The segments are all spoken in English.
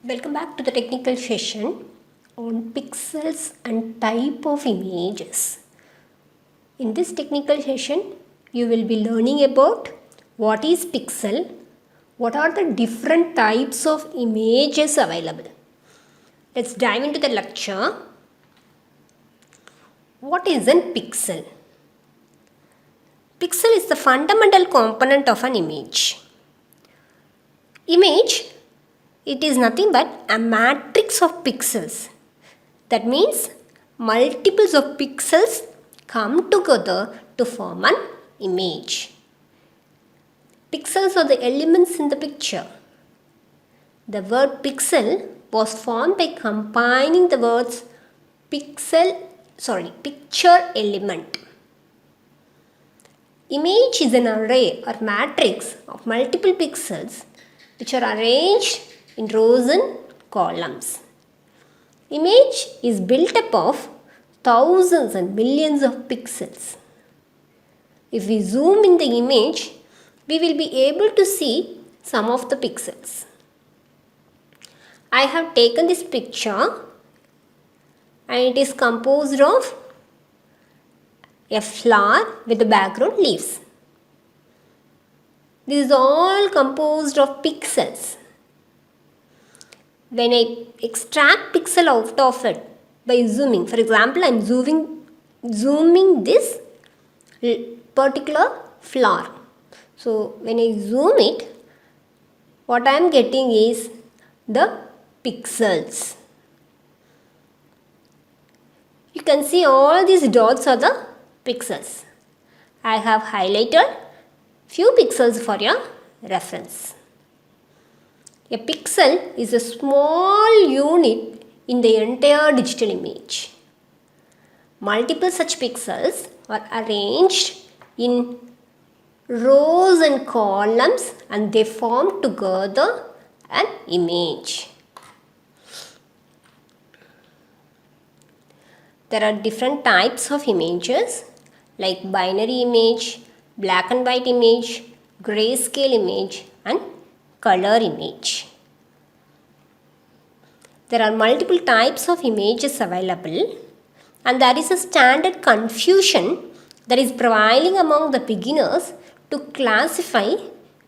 Welcome back to the technical session on pixels and type of images. In this technical session, you will be learning about what is pixel, what are the different types of images available. Let's dive into the lecture. What is a pixel? Pixel is the fundamental component of an image. Image, it is nothing but a matrix of pixels. That means multiples of pixels come together to form an image. Pixels are the elements in the picture. The word pixel was formed by combining the words picture element. Image is an array or matrix of multiple pixels which are arranged in rows and columns. Image is built up of thousands and millions of pixels. If we zoom in the image, we will be able to see some of the pixels. I have taken this picture and it is composed of a flower with the background leaves. This is all composed of pixels. When I extract pixel out of it by zooming, for example, I am zooming this particular flower. So when I zoom it, what I am getting is the pixels. You can see all these dots are the pixels. I have highlighted few pixels for your reference. A pixel is a small unit in the entire digital image. Multiple such pixels are arranged in rows and columns and they form together an image. There are different types of images like binary image, black and white image, grayscale image and color image. There are multiple types of images available and there is a standard confusion that is prevailing among the beginners to classify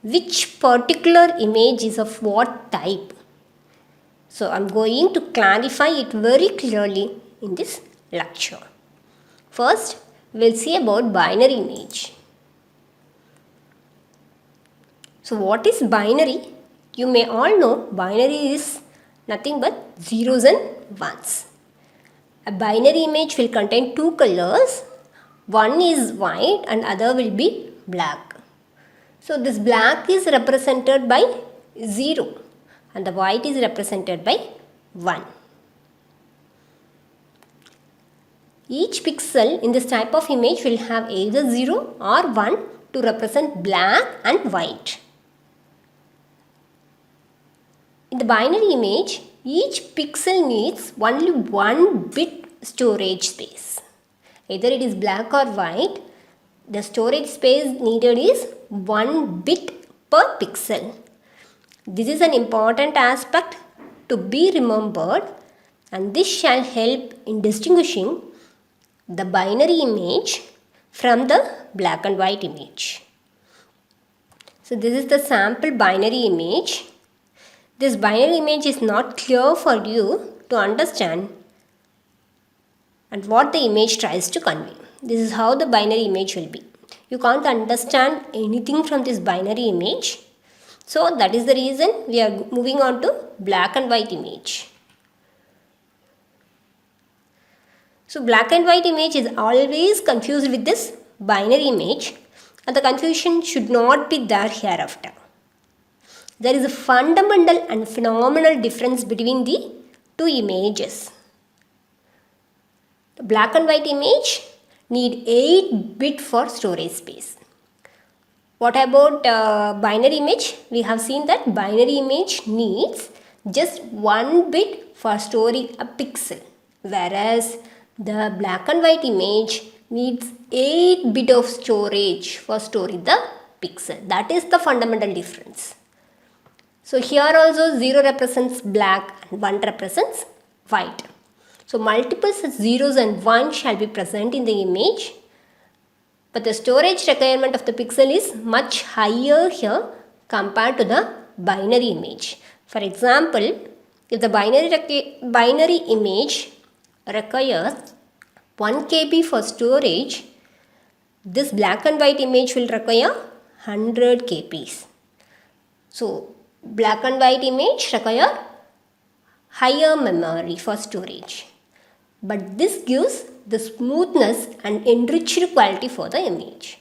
which particular image is of what type. So I am going to clarify it very clearly in this lecture. First, we will see about binary image. So what is binary? You may all know binary is nothing but zeros and ones. A binary image will contain two colors. One is white and other will be black. So this black is represented by 0 and the white is represented by 1. Each pixel in this type of image will have either 0 or 1 to represent black and white. In the binary image, each pixel needs only one bit storage space. Either it is black or white, the storage space needed is 1 bit per pixel. This is an important aspect to be remembered and this shall help in distinguishing the binary image from the black and white image. So this is the sample binary image. This binary image is not clear for you to understand and what the image tries to convey. This is how the binary image will be. You can't understand anything from this binary image. So that is the reason we are moving on to black and white image. So black and white image is always confused with this binary image and the confusion should not be there hereafter. There is a fundamental and phenomenal difference between the two images. The black and white image need 8 bit for storage space. What about binary image? We have seen that binary image needs just 1 bit for storing a pixel, whereas the black and white image needs 8 bit of storage for storing the pixel. That is the fundamental difference. So here also 0 represents black and 1 represents white. So multiple such zeros and 1 shall be present in the image, but the storage requirement of the pixel is much higher here compared to the binary image. For example, if the binary image requires 1 KB for storage, this black and white image will require 100 KBs. So black and white image require higher memory for storage, but this gives the smoothness and enriched quality for the image.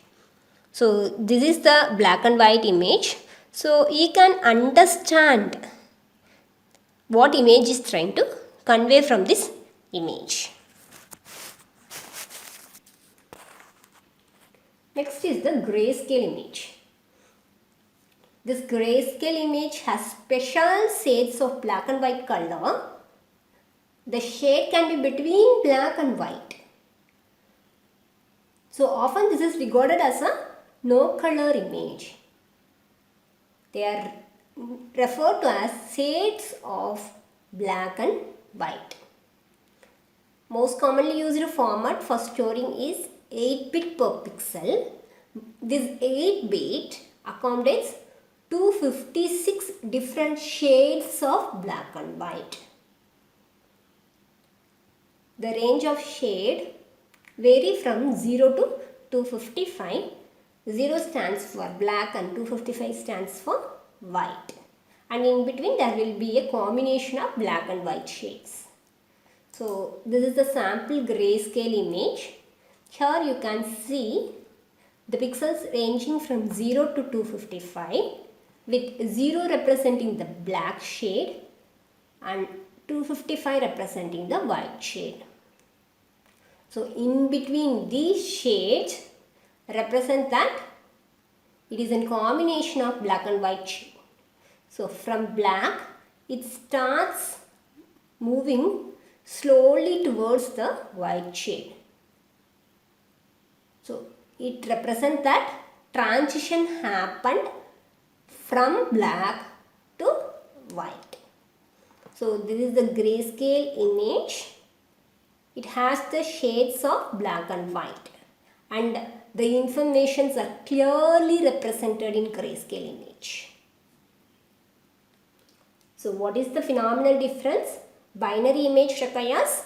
So this is the black and white image. So you can understand what image is trying to convey from this image. Next is the grayscale image. This grayscale image has special shades of black and white color. The shade can be between black and white. So often this is regarded as a no color image. They are referred to as shades of black and white. Most commonly used format for storing is 8-bit per pixel. This 8-bit accommodates 256 different shades of black and white. The range of shade vary from 0 to 255. 0 stands for black and 255 stands for white. And in between there will be a combination of black and white shades. So this is the sample grayscale image. Here you can see the pixels ranging from 0 to 255 with 0 representing the black shade and 255 representing the white shade. So in between these shades represent that it is a combination of black and white shade. So from black it starts moving slowly towards the white shade. So it represents that transition happened from black to white. So this is the grayscale image. It has the shades of black and white and the informations are clearly represented in grayscale image. So what is the phenomenal difference? Binary image requires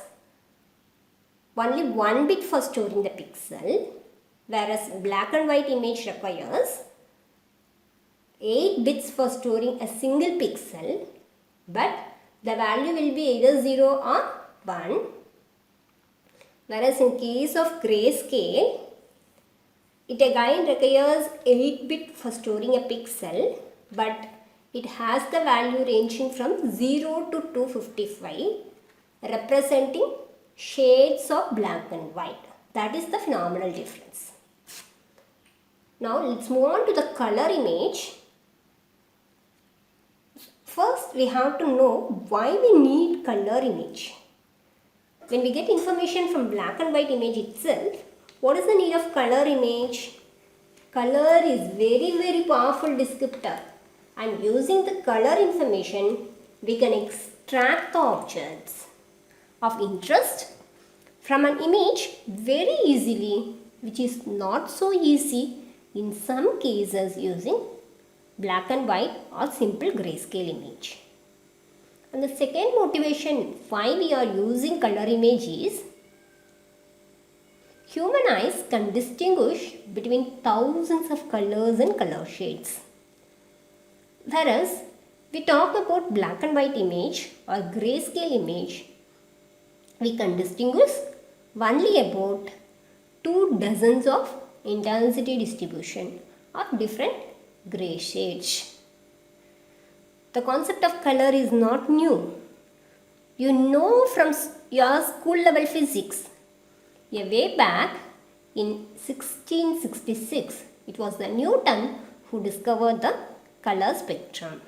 only 1 bit for storing the pixel, whereas black and white image requires 8 bits for storing a single pixel, but the value will be either 0 or 1. Whereas in case of grayscale, it again requires 8 bit for storing a pixel, but it has the value ranging from 0 to 255, representing shades of black and white. That is the phenomenal difference. Now let's move on to the color image. First we have to know why we need color image. When we get information from black and white image itself, what is the need of color image? Color is very powerful descriptor, and using the color information we can extract the objects of interest from an image very easily, which is not so easy in some cases using black and white or simple grayscale image. And the second motivation why we are using color image is human eyes can distinguish between thousands of colors and color shades. Whereas we talk about black and white image or grayscale image, we can distinguish only about 24 of intensity distribution of different gray shades. The concept of color is not new. You know from your school level physics. A way back in 1666, it was the Newton who discovered the color spectrum.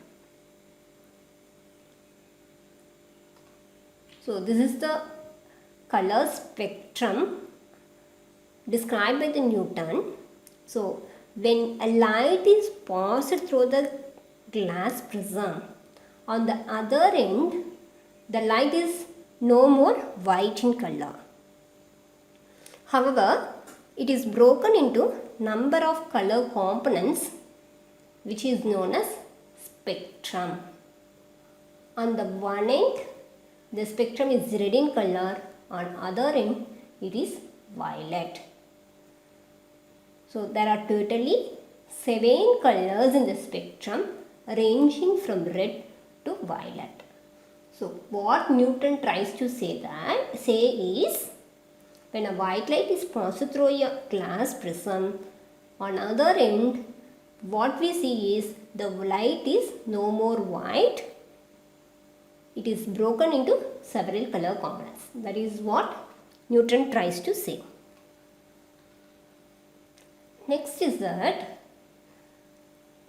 So this is the color spectrum described by the Newton. So when a light is passed through the glass prism. On the other end, the light is no more white in color. However, it is broken into number of color components, which is known as spectrum. On the one end, the spectrum is red in color, on other end it is violet. So there are totally 7 colors in the spectrum ranging from red to violet. So what Newton tries to say is, when a white light is passed through a glass prism, on other end what we see is the light is no more white. It is broken into several color components. That is what Newton tries to say. Next is that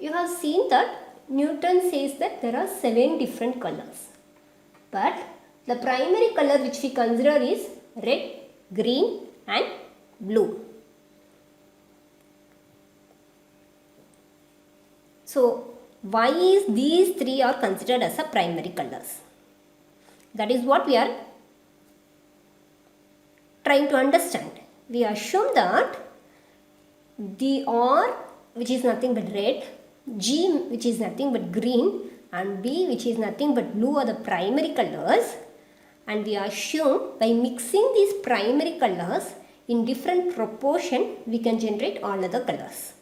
you have seen that Newton says that there are 7 different colors. But the primary color which we consider is red, green and blue. So why is these 3 are considered as a primary colors? That is what we are trying to understand. We assume that the R, which is nothing but red, G, which is nothing but green, and B, which is nothing but blue, are the primary colors, and we assume by mixing these primary colors in different proportion we can generate all other colors.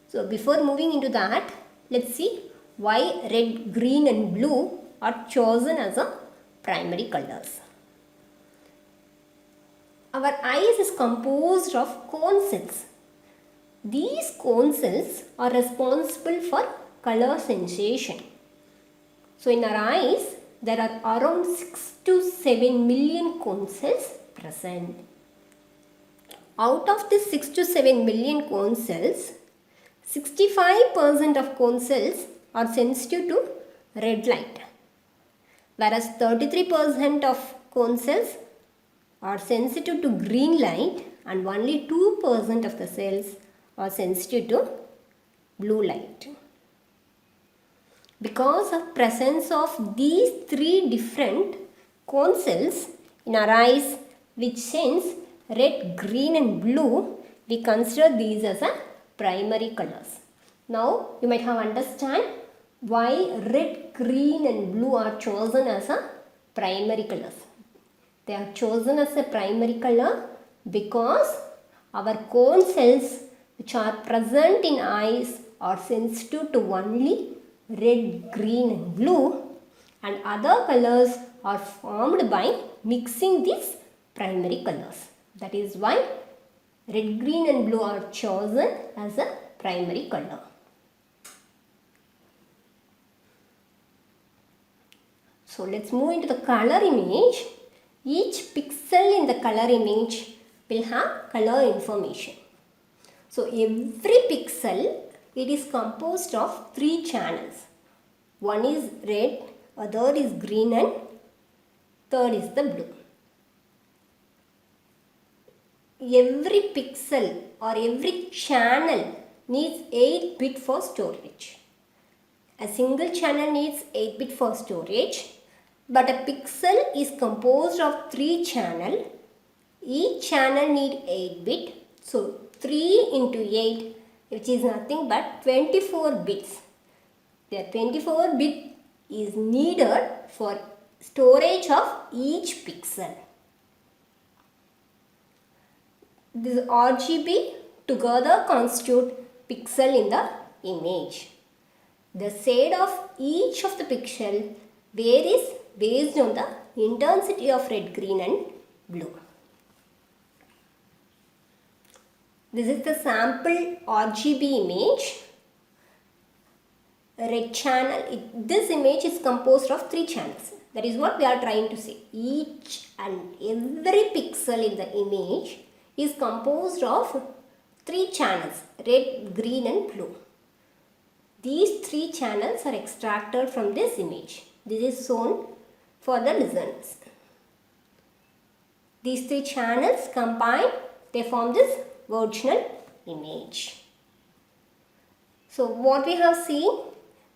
So before moving into that, let's see why red, green and blue are chosen as a primary colors. Our eyes is composed of cone cells. These cone cells are responsible for color sensation. So in our eyes, there are around 6 to 7 million cone cells present. Out of this 6 to 7 million cone cells, 65% of cone cells are sensitive to red light, whereas 33% of cone cells are sensitive to green light and only 2% of the cells are sensitive to blue light. Because of presence of these 3 different cone cells in our eyes which sense red, green and blue, we consider these as a primary colors. Now you might have understand why red, green and blue are chosen as a primary colors. They are chosen as a primary color because our cone cells which are present in eyes are sensitive to only red, green and blue, and other colors are formed by mixing these primary colors. That is why red, green and blue are chosen as a primary color. So let's move into the color image. Each pixel in the color image will have color information. So every pixel, it is composed of 3 channels. One is red, other is green and third is the blue. Every pixel or every channel needs 8-bit for storage. A single channel needs 8-bit for storage, but a pixel is composed of 3 channels. Each channel needs 8-bit. So 3 into 8, which is nothing but 24 bits. The 24 bit is needed for storage of each pixel. This RGB together constitute pixel in the image. The shade of each of the pixel varies based on the intensity of red, green and blue. This is the sample RGB image. Red channel, this image is composed of 3 channels. That is what we are trying to say. Each and every pixel in the image is composed of 3 channels, red, green and blue. These 3 channels are extracted from this image. This is shown for the listeners. These 3 channels combined, they form this virginal image. So what we have seen,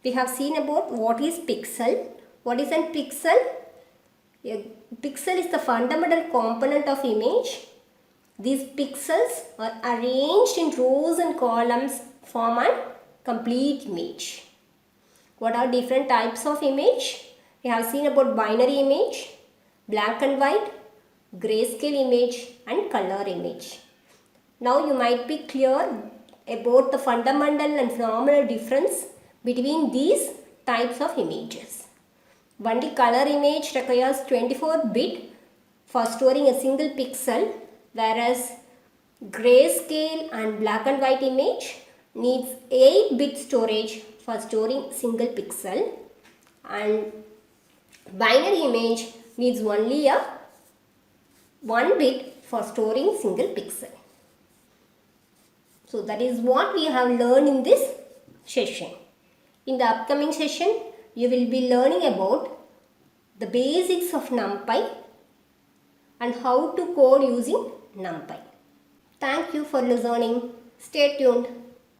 We have seen about what is pixel. What is a pixel? A pixel is the fundamental component of image. These pixels are arranged in rows and columns form a complete image. What are different types of image? We have seen about binary image, black and white, grayscale image and color image. Now you might be clear about the fundamental and phenomenal difference between these types of images. Only color image requires 24-bit for storing a single pixel, whereas grayscale and black and white image needs 8-bit storage for storing single pixel, and binary image needs only a 1 bit for storing single pixel. So that is what we have learned in this session. In the upcoming session, you will be learning about the basics of NumPy and how to code using NumPy. Thank you for listening. Stay tuned.